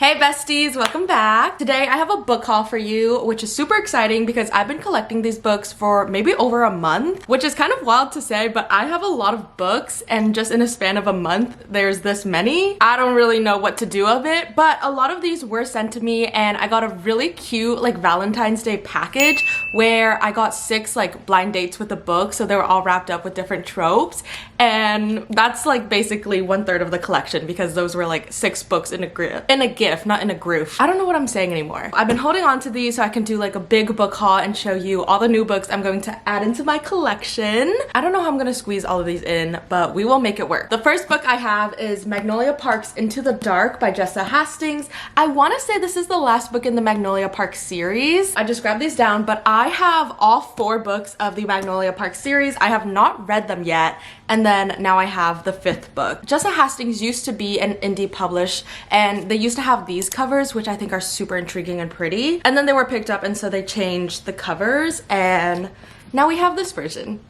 Hey besties, welcome back. Today I have a book haul for you, which is super exciting because I've been collecting these books for maybe over a month, which is kind of wild to say, but I have a lot of books and just in a span of a month, there's this many. I don't really know what to do of it, but a lot of these were sent to me and I got a really cute like Valentine's Day package where I got 6 like blind dates with the book, so they were all wrapped up with different tropes, and that's like basically 1/3 of the collection because those were like 6 books in a gift, not in a group. I don't know what I'm saying anymore. I've been holding on to these so I can do like a big book haul and show you all the new books I'm going to add into my collection. I don't know how I'm gonna squeeze all of these in, but we will make it work. The first book I have is Magnolia Park's Into the Dark by Jessa Hastings. I want to say this is the last book in the Magnolia Park series. I just grabbed these down, but I have all 4 books of the Magnolia Park series. I have not read them yet, and then now I have the 5th book. Jessa Hastings used to be an indie publish, and they used to have these covers, which I think are super intriguing and pretty. And then they were picked up, and so they changed the covers, and now we have this version.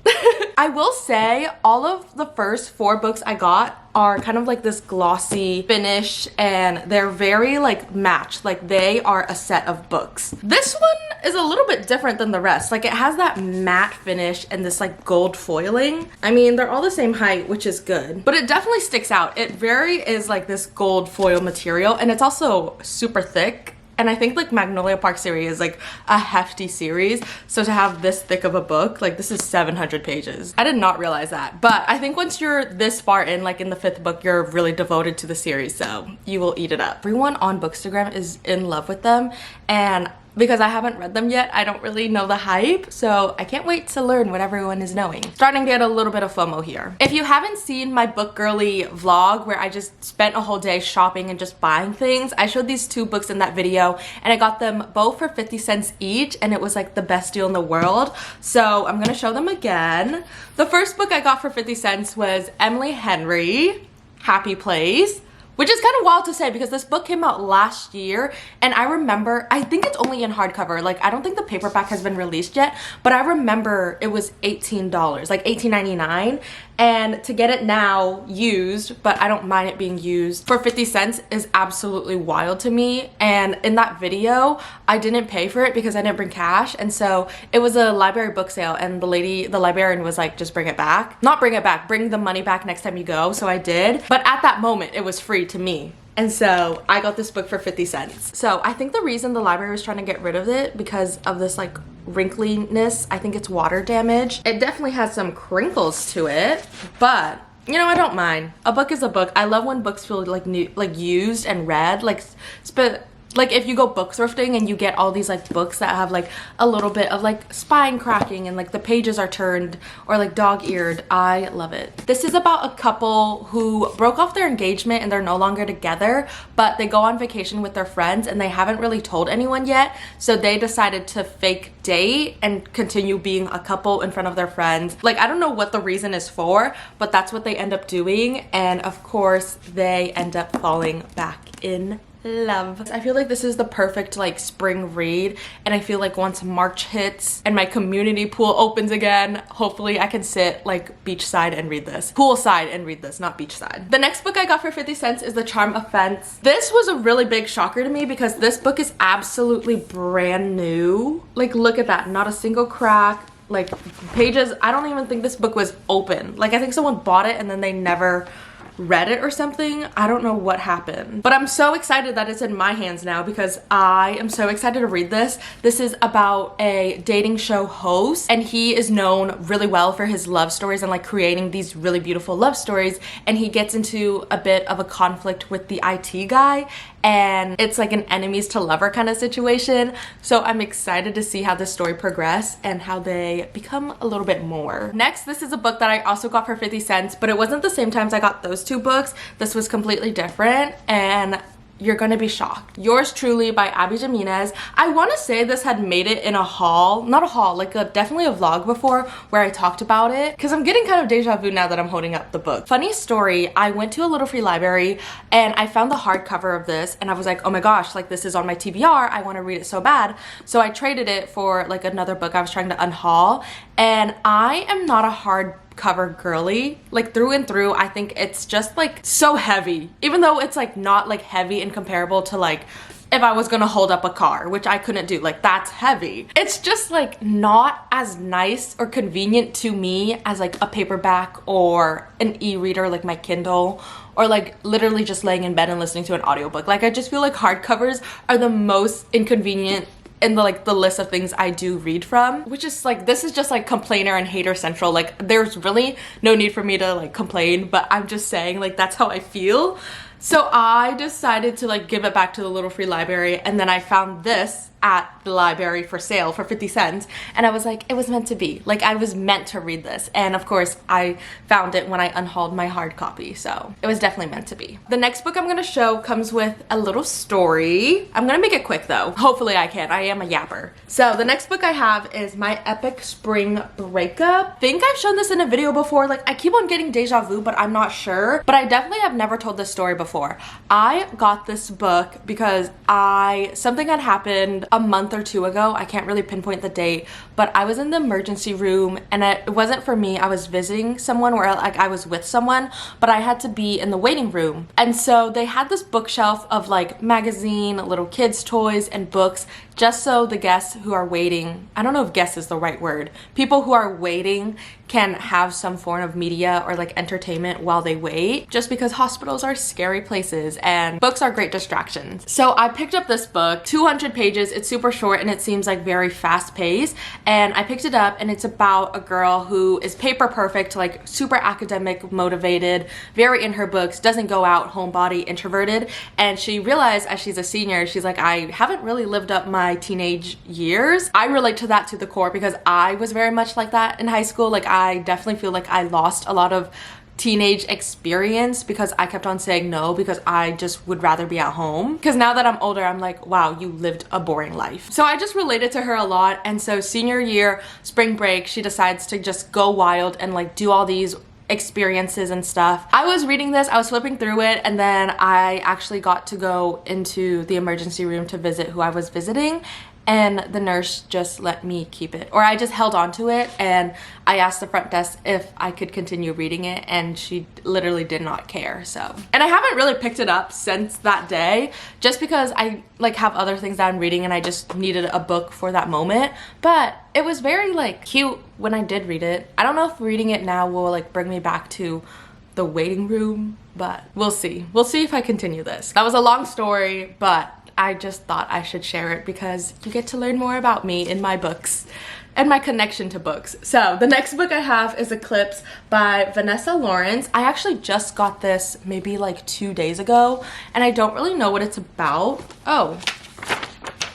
I will say all of the first 4 books I got are kind of like this glossy finish, and they're very like matched, like they are a set of books. This one is a little bit different than the rest. Like it has that matte finish and this like gold foiling. I mean, they're all the same height, which is good, but it definitely sticks out. It very is like this gold foil material, and it's also super thick. And I think like Magnolia Park series is like a hefty series, so to have this thick of a book, like this is 700 pages. I did not realize that, but I think once you're this far in, like in the 5th book, you're really devoted to the series, so you will eat it up. Everyone on Bookstagram is in love with them, and because I haven't read them yet, I don't really know the hype, so I can't wait to learn what everyone is knowing. Starting to get a little bit of FOMO here. If you haven't seen my book girly vlog where I just spent a whole day shopping and just buying things, I showed these 2 books in that video and I got them both for 50 cents each, and it was like the best deal in the world, so I'm gonna show them again. The first book I got for 50 cents was Emily Henry, Happy Place, which is kind of wild to say because this book came out last year, and I remember, I think it's only in hardcover. Like, I don't think the paperback has been released yet, but I remember it was $18, like $18.99. And to get it now used, but I don't mind it being used, for 50 cents is absolutely wild to me. And in that video, I didn't pay for it because I didn't bring cash. And so it was a library book sale, and the librarian was like, just bring it back. Not bring it back, bring the money back next time you go. So I did. But at that moment, it was free to me. And so I got this book for 50 cents. So I think the reason the library was trying to get rid of it because of this like wrinkliness, I think it's water damage. It definitely has some crinkles to it, but you know, I don't mind. A book is a book. I love when books feel like new, like used and read, like if you go book thrifting and you get all these like books that have like a little bit of like spine cracking and like the pages are turned or like dog-eared, I love it. This is about a couple who broke off their engagement and they're no longer together, but they go on vacation with their friends and they haven't really told anyone yet, so they decided to fake date and continue being a couple in front of their friends. Like, I don't know what the reason is for, but that's what they end up doing, and of course they end up falling back in love. I feel like this is the perfect like spring read, and I feel like once March hits and my community pool opens again, hopefully I can sit like beachside and read this. Poolside and read this, not beachside. The next book I got for 50 cents is The Charm Offence. This was a really big shocker to me because this book is absolutely brand new. Like, look at that, not a single crack. Like, pages, I don't even think this book was open. Like, I think someone bought it and then they never read it or something. I don't know what happened, but I'm so excited that it's in my hands now because I am so excited to read this. This is about a dating show host, and he is known really well for his love stories and like creating these really beautiful love stories, and he gets into a bit of a conflict with the IT guy, and it's like an enemies to lover kind of situation. So I'm excited to see how this story progress and how they become a little bit more. Next, this is a book that I also got for 50 cents, but it wasn't the same times I got those 2 books. This was completely different, and you're gonna be shocked. Yours Truly by Abby Jimenez. I want to say this had made it in a haul, not a haul, like definitely a vlog before where I talked about it, because I'm getting kind of deja vu now that I'm holding up the book. Funny story, I went to a little free library and I found the hardcover of this, and I was like, oh my gosh, like this is on my TBR, I want to read it so bad. So I traded it for like another book I was trying to unhaul, and I am not a hard hardcover girly, like through and through. I think it's just like so heavy, even though it's like not like heavy and comparable to like if I was gonna hold up a car, which I couldn't do, like that's heavy. It's just like not as nice or convenient to me as like a paperback or an e-reader like my Kindle, or like literally just laying in bed and listening to an audiobook. Like I just feel like hardcovers are the most inconvenient in the like the list of things I do read from, which is like, this is just like complainer and hater central. Like there's really no need for me to like complain, but I'm just saying like that's how I feel. So I decided to like give it back to the little free library, and then I found this at the library for sale for 50 cents, and I was like, it was meant to be. Like I was meant to read this, and of course I found it when I unhauled my hard copy, so it was definitely meant to be. The next book I'm gonna show comes with a little story. I'm gonna make it quick though. Hopefully I can. I am a yapper. So the next book I have is My Epic Spring Breakup. I think I've shown this in a video before. Like I keep on getting deja vu, but I'm not sure. But I definitely have never told this story before. I got this book because something had happened a month or two ago. I can't really pinpoint the date, but I was in the emergency room, and it wasn't for me. I was visiting someone, where like I was with someone, but I had to be in the waiting room. And so they had this bookshelf of like magazine, little kids toys and books, just so the guests who are waiting, I don't know if guests is the right word, people who are waiting can have some form of media or like entertainment while they wait, just because hospitals are scary places and books are great distractions. So I picked up this book, 200 pages, it's super short and it seems like very fast paced, and I picked it up, and it's about a girl who is paper perfect, like super academic, motivated, very in her books, doesn't go out, homebody, introverted, and she realized as she's a senior, she's like, I haven't really lived up my teenage years. I relate to that to the core because I was very much like that in high school. Like I definitely feel like I lost a lot of teenage experience because I kept on saying no because I just would rather be at home. Because now that I'm older, I'm like, wow, you lived a boring life. So I just related to her a lot. And so senior year, spring break, she decides to just go wild and like do all these experiences and stuff. I was reading this, I was flipping through it, and then I actually got to go into the emergency room to visit who I was visiting, and the nurse just let me keep it, or I just held on to it, and I asked the front desk if I could continue reading it, and she literally did not care. So, and I haven't really picked it up since that day, just because I like have other things that I'm reading and I just needed a book for that moment. But it was very like cute when I did read it. I don't know if reading it now will like bring me back to the waiting room, but we'll see. We'll see if I continue this. That was a long story, but I just thought I should share it because you get to learn more about me in my books and my connection to books. So the next book I have is Eclipse by Vanessa Lawrence. I actually just got this maybe like 2 days ago, and I don't really know what it's about. Oh,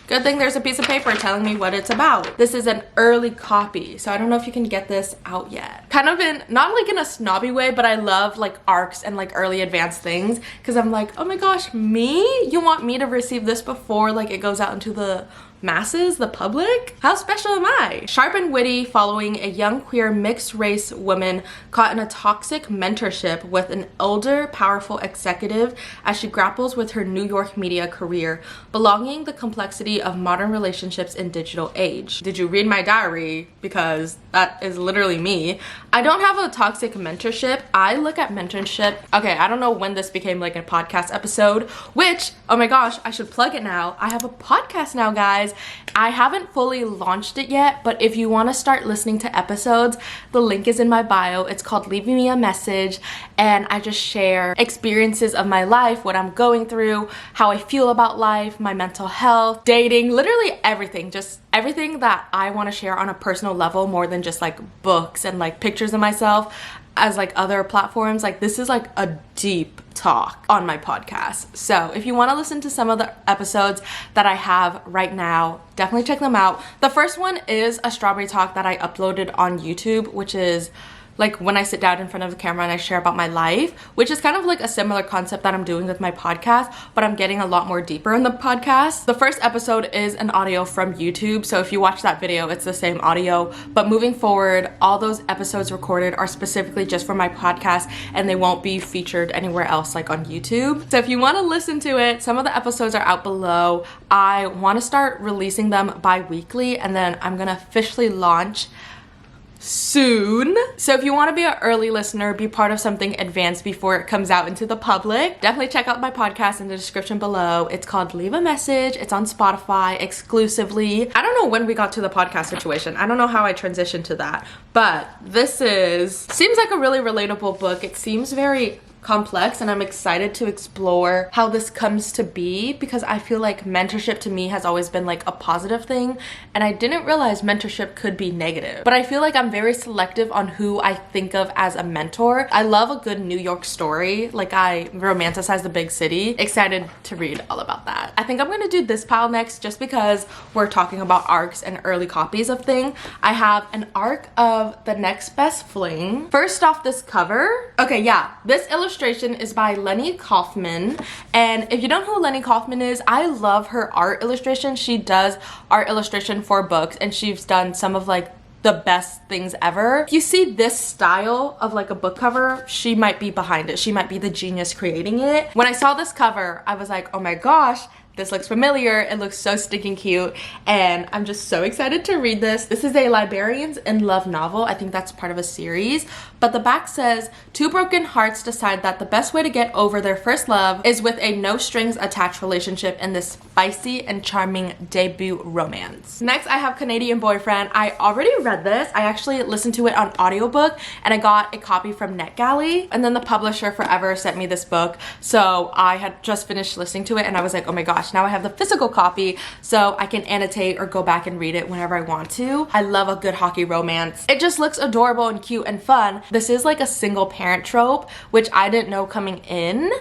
good thing there's a piece of paper telling me what it's about. This is an early copy, so I don't know if you can get this out yet. Kind of in, not like in a snobby way, but I love like ARCs and like early advanced things, because I'm like, oh my gosh, me? You want me to receive this before like it goes out into the masses, the public? How special am I? Sharp and witty, following a young queer mixed race woman caught in a toxic mentorship with an older, powerful executive as she grapples with her New York media career, belonging the complexity of modern relationships in digital age. Did you read my diary? Because that is literally me. I don't have a toxic mentorship. I look at mentorship. Okay, I don't know when this became like a podcast episode, which, oh my gosh, I should plug it now. I have a podcast now, guys. I haven't fully launched it yet, but if you want to start listening to episodes, the link is in my bio. It's called Leave Me a Message, and I just share experiences of my life, what I'm going through, how I feel about life, my mental health, dating, literally everything. Just everything that I want to share on a personal level, more than just like books and like pictures of myself as like other platforms. Like this is like a deep talk on my podcast. So if you want to listen to some of the episodes that I have right now, definitely check them out. The first one is a strawberry talk that I uploaded on YouTube, which is like when I sit down in front of the camera and I share about my life, which is kind of like a similar concept that I'm doing with my podcast, but I'm getting a lot more deeper in the podcast. The first episode is an audio from YouTube, so if you watch that video, it's the same audio, but moving forward, all those episodes recorded are specifically just for my podcast, and they won't be featured anywhere else like on YouTube. So if you want to listen to it, some of the episodes are out below. I want to start releasing them bi-weekly, and then I'm gonna officially launch soon. So if you want to be an early listener, be part of something advanced before it comes out into the public, definitely check out my podcast in the description below. It's called Leave a Message. It's on Spotify exclusively. I don't know when we got to the podcast situation. I don't know how I transitioned to that, but seems like a really relatable book. It seems very complex, and I'm excited to explore how this comes to be, because I feel like mentorship to me has always been like a positive thing, and I didn't realize mentorship could be negative. But I feel like I'm very selective on who I think of as a mentor. I love a good New York story. Like, I romanticize the big city. Excited to read all about that. I think I'm gonna do this pile next, just because we're talking about arcs and early copies of thing. I have an arc of The Next Best Fling. First off, this cover. Okay, yeah, this illustration is by Lenny Kaufman, and if you don't know who Lenny Kaufman is, I love her art illustration. She does art illustration for books, and she's done some of like the best things ever. If you see this style of like a book cover, she might be behind it. She might be the genius creating it. When I saw this cover, I was like, oh my gosh, this looks familiar. It looks so stinking cute, and I'm just so excited to read this. This is a Librarians in Love novel. I think that's part of a series, but the back says, two broken hearts decide that the best way to get over their first love is with a no strings attached relationship in this spicy and charming debut romance. Next, I have Canadian Boyfriend. I already read this. I actually listened to it on audiobook, and I got a copy from NetGalley, and then the publisher Forever sent me this book, so I had just finished listening to it, and I was like, oh my gosh, now I have the physical copy, so I can annotate or go back and read it whenever I want to. I love a good hockey romance. It just looks adorable and cute and fun. This is like a single parent trope, which I didn't know coming in,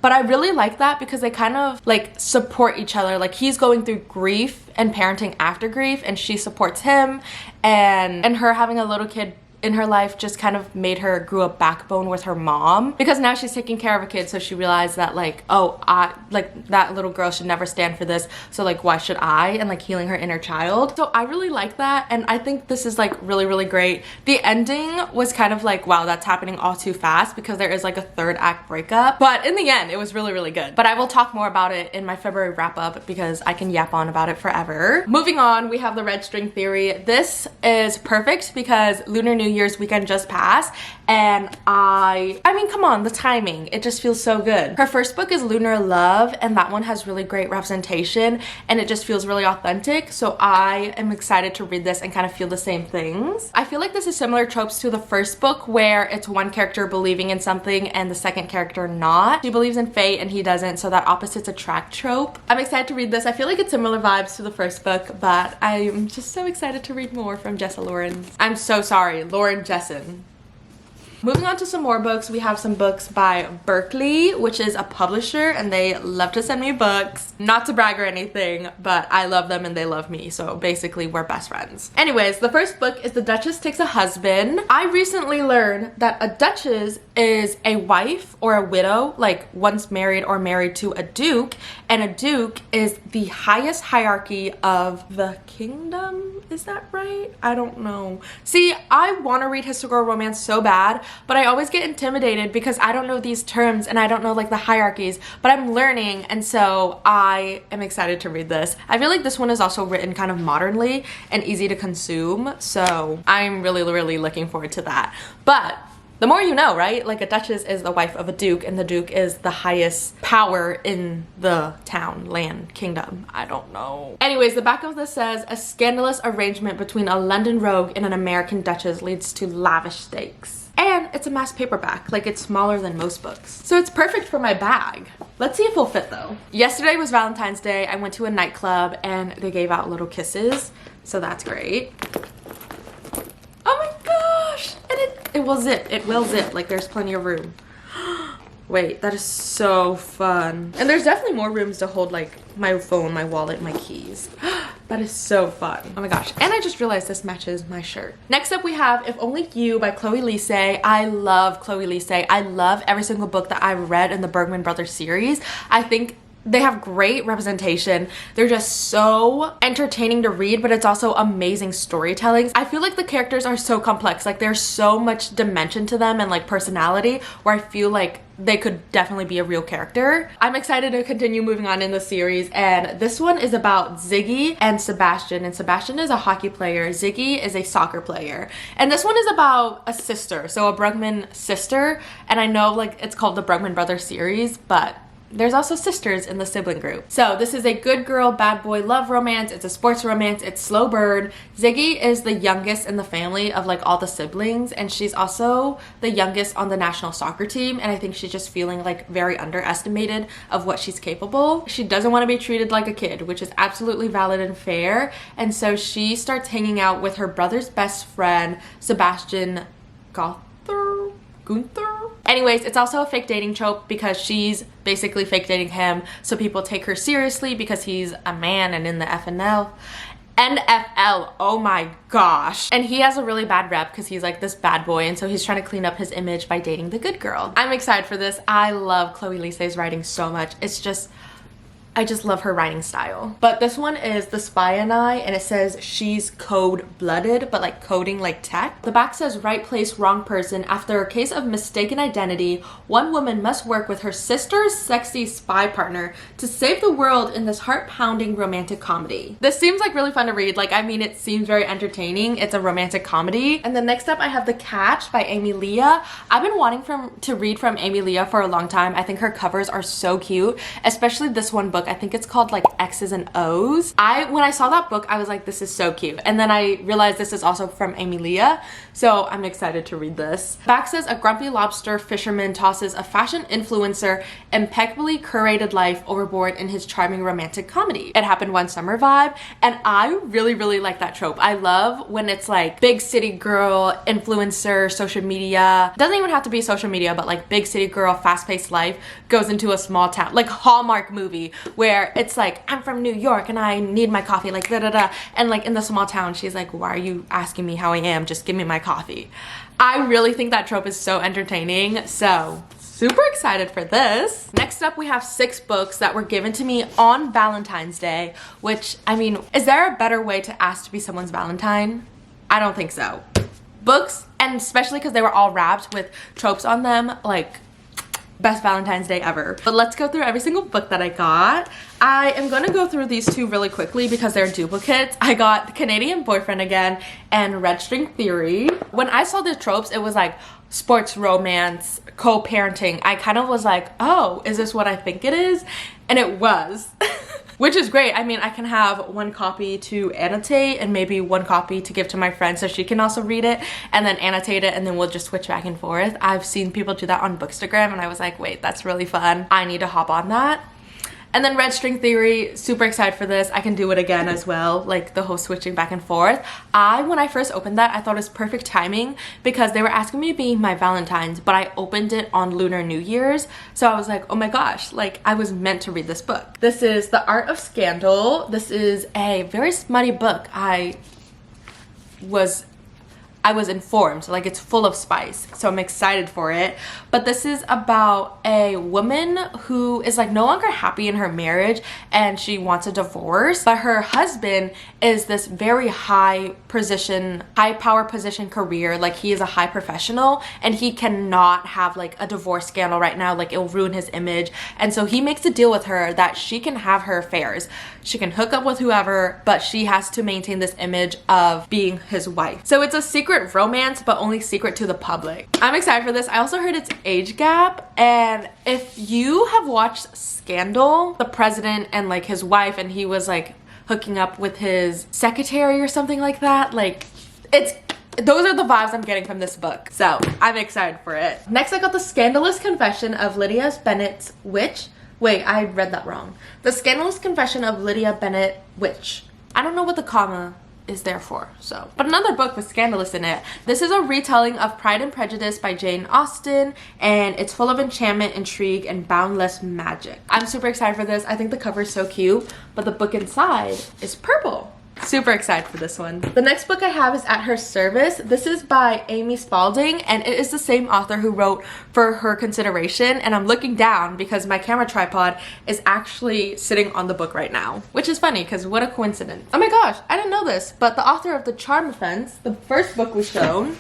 but I really like that because they kind of like support each other. Like, he's going through grief and parenting after grief, and she supports him, and her having a little kid in her life just kind of made her grow a backbone with her mom, because now she's taking care of a kid, so she realized that like, oh, that little girl should never stand for this, so like, why should I? And like, healing her inner child. So I really like that, and I think this is like really, really great. The ending was kind of like, wow, that's happening all too fast, because there is like a third act breakup, but in the end it was really, really good. But I will talk more about it in my February wrap up, because I can yap on about it forever. Moving on, we have The Red String Theory. This is perfect because Lunar New Year's weekend just passed, and I mean, come on, the timing, it just feels so good. Her first book is Lunar Love, and that one has really great representation, and it just feels really authentic, so I am excited to read this and kind of feel the same things. I feel like this is similar tropes to the first book, where it's one character believing in something and the second character not. She believes in fate and he doesn't, so that opposites attract trope. I'm excited to read this. I feel like it's similar vibes to the first book, but I'm just so excited to read more from Jessa Lawrence. I'm so sorry, Lauren Jessen. Moving on to some more books, we have some books by Berkeley, which is a publisher, and they love to send me books. Not to brag or anything, but I love them and they love me, so basically we're best friends. Anyways, the first book is The Duchess Takes a Husband. I recently learned that a duchess is a wife or a widow, like once married or married to a duke, and a duke is the highest hierarchy of the kingdom. Is that right? I don't know. See, I want to read historical romance so bad, but I always get intimidated because I don't know these terms and I don't know like the hierarchies, but I'm learning, and so I am excited to read this. I feel like this one is also written kind of modernly and easy to consume, so I'm really, really looking forward to that. But the more you know, right? Like, a duchess is the wife of a duke, and the duke is the highest power in the town, land, kingdom. I don't know. Anyways, the back of this says, a scandalous arrangement between a London rogue and an American duchess leads to lavish stakes. And it's a mass paperback, like it's smaller than most books. So it's perfect for my bag. Let's see if it'll fit though. Yesterday was Valentine's Day. I went to a nightclub and they gave out little kisses, so that's great. Oh my gosh! And it will zip. It will zip. Like, there's plenty of room. Wait, that is so fun. And there's definitely more rooms to hold like my phone, my wallet, my keys. That is so fun. Oh my gosh. And I just realized this matches my shirt. Next up we have If Only You by Chloe Lisay. I love Chloe Lisay. I love every single book that I've read in the Bergman Brothers series. I think they have great representation. They're just so entertaining to read, but it's also amazing storytelling. I feel like the characters are so complex. Like there's so much dimension to them and like personality where I feel like they could definitely be a real character. I'm excited to continue moving on in the series, and this one is about Ziggy and Sebastian, and Sebastian is a hockey player, Ziggy is a soccer player, and this one is about a sister, so a Brugman sister, and I know like it's called the Brugman Brothers series, but there's also sisters in the sibling group. So this is a good girl, bad boy love romance. It's a sports romance. It's slow burn. Ziggy is the youngest in the family of like all the siblings, and she's also the youngest on the national soccer team, and I think she's just feeling like very underestimated of what she's capable. She doesn't want to be treated like a kid, which is absolutely valid and fair, and so she starts hanging out with her brother's best friend, Sebastian Gunther? Anyways, it's also a fake dating trope because she's basically fake dating him, so people take her seriously because he's a man and in the NFL, oh my gosh. And he has a really bad rep because he's like this bad boy, and so he's trying to clean up his image by dating the good girl. I'm excited for this. I love Chloe Lise's writing so much. I just love her writing style. But this one is The Spy and I, and it says she's code-blooded, but like coding like tech. The back says right place, wrong person. After a case of mistaken identity, one woman must work with her sister's sexy spy partner to save the world in this heart-pounding romantic comedy. This seems like really fun to read. Like, I mean, it seems very entertaining. It's a romantic comedy. And then next up, I have The Catch by Amy Leah. I've been wanting to read from Amy Leah for a long time. I think her covers are so cute, especially this one book. I think it's called like X's and O's. When I saw that book, I was like, this is so cute. And then I realized this is also from Amy Leah, so I'm excited to read this. Back says a grumpy lobster fisherman tosses a fashion influencer impeccably curated life overboard in his charming romantic comedy. It happened one summer vibe, and I really like that trope. I love when it's like big city girl, influencer, social media. Doesn't even have to be social media, but like big city girl, fast-paced life goes into a small town, like Hallmark movie, where it's like, I'm from New York and I need my coffee, like da da da. And like in the small town, she's like, why are you asking me how I am? Just give me my coffee. I really think that trope is so entertaining. So super excited for this. Next up, we have 6 books that were given to me on Valentine's Day, which, I mean, is there a better way to ask to be someone's Valentine? I don't think so. Books, and especially because they were all wrapped with tropes on them, like best Valentine's Day ever. But let's go through every single book that I got. I am gonna go through these 2 really quickly because they're duplicates. I got The Canadian Boyfriend Again and Red String Theory. When I saw the tropes, it was like sports romance, co-parenting. I kind of was like, oh, is this what I think it is? And it was. Which is great. I mean, I can have 1 copy to annotate and maybe 1 copy to give to my friend so she can also read it and then annotate it, and then we'll just switch back and forth. I've seen people do that on Bookstagram, and I was like, wait, that's really fun. I need to hop on that. And then Red String Theory, super excited for this. I can do it again as well, like the whole switching back and forth. When I first opened that, I thought it was perfect timing because they were asking me to be my Valentine's, but I opened it on Lunar New Year's. So I was like, oh my gosh, like I was meant to read this book. This is The Art of Scandal. This is a very smutty book. I was informed, like it's full of spice, so I'm excited for it. But this is about a woman who is like no longer happy in her marriage and she wants a divorce, but her husband is this very high power position career, like he is a high professional, and he cannot have like a divorce scandal right now, like it'll ruin his image. And so he makes a deal with her that she can have her affairs, she can hook up with whoever, but she has to maintain this image of being his wife. So it's a secret romance, but only secret to the public. I'm excited for this. I also heard it's age gap, and if you have watched Scandal, the president and like his wife, and he was like hooking up with his secretary or something like that, like those are the vibes I'm getting from this book, so I'm excited for it. Next, I got The Scandalous Confession of Lydia Bennett's Witch. Wait, I read that wrong. The Scandalous Confession of Lydia Bennett Witch. I don't know what the comma is there for, so. But another book with Scandalous in it. This is a retelling of Pride and Prejudice by Jane Austen, and it's full of enchantment, intrigue, and boundless magic. I'm super excited for this. I think the cover is so cute, but the book inside is purple. super excited for this one. The next book I have is At Her Service. This is by Amy Spalding, and it is the same author who wrote For Her Consideration, and I'm looking down because my camera tripod is actually sitting on the book right now, which is funny because what a coincidence. Oh my gosh, I didn't know this, but the author of the Charm Offence, the first book we've shown,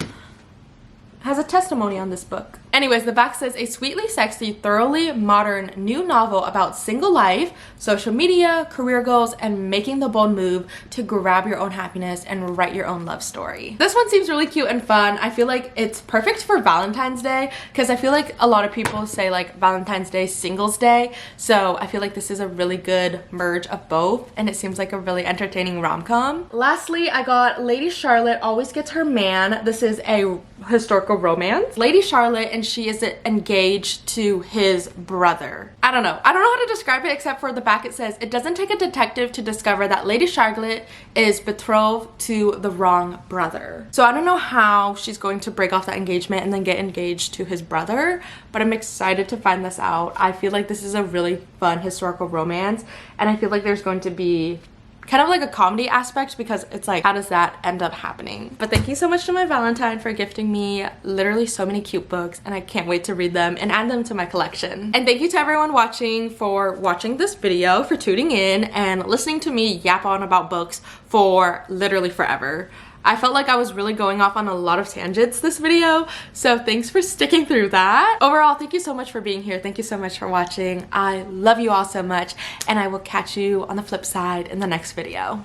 has a testimony on this book. Anyways, the back says, a sweetly sexy, thoroughly modern new novel about single life, social media, career goals, and making the bold move to grab your own happiness and write your own love story. This one seems really cute and fun. I feel like it's perfect for Valentine's Day because I feel like a lot of people say like Valentine's Day, Singles Day. So I feel like this is a really good merge of both, and it seems like a really entertaining rom-com. Lastly, I got Lady Charlotte Always Gets Her Man. This is a historical romance. Lady Charlotte, and she is engaged to his brother. I don't know how to describe it except for the back. It says, it doesn't take a detective to discover that Lady Charlotte is betrothed to the wrong brother. So I don't know how she's going to break off that engagement and then get engaged to his brother, but I'm excited to find this out. I feel like this is a really fun historical romance, and I feel like there's going to be kind of like a comedy aspect because it's like, how does that end up happening? But thank you so much to my Valentine for gifting me literally so many cute books, and I can't wait to read them and add them to my collection. And thank you to everyone watching for watching this video, for tuning in and listening to me yap on about books for literally forever. I felt like I was really going off on a lot of tangents this video, so thanks for sticking through that. Overall, thank you so much for being here. Thank you so much for watching. I love you all so much, and I will catch you on the flip side in the next video.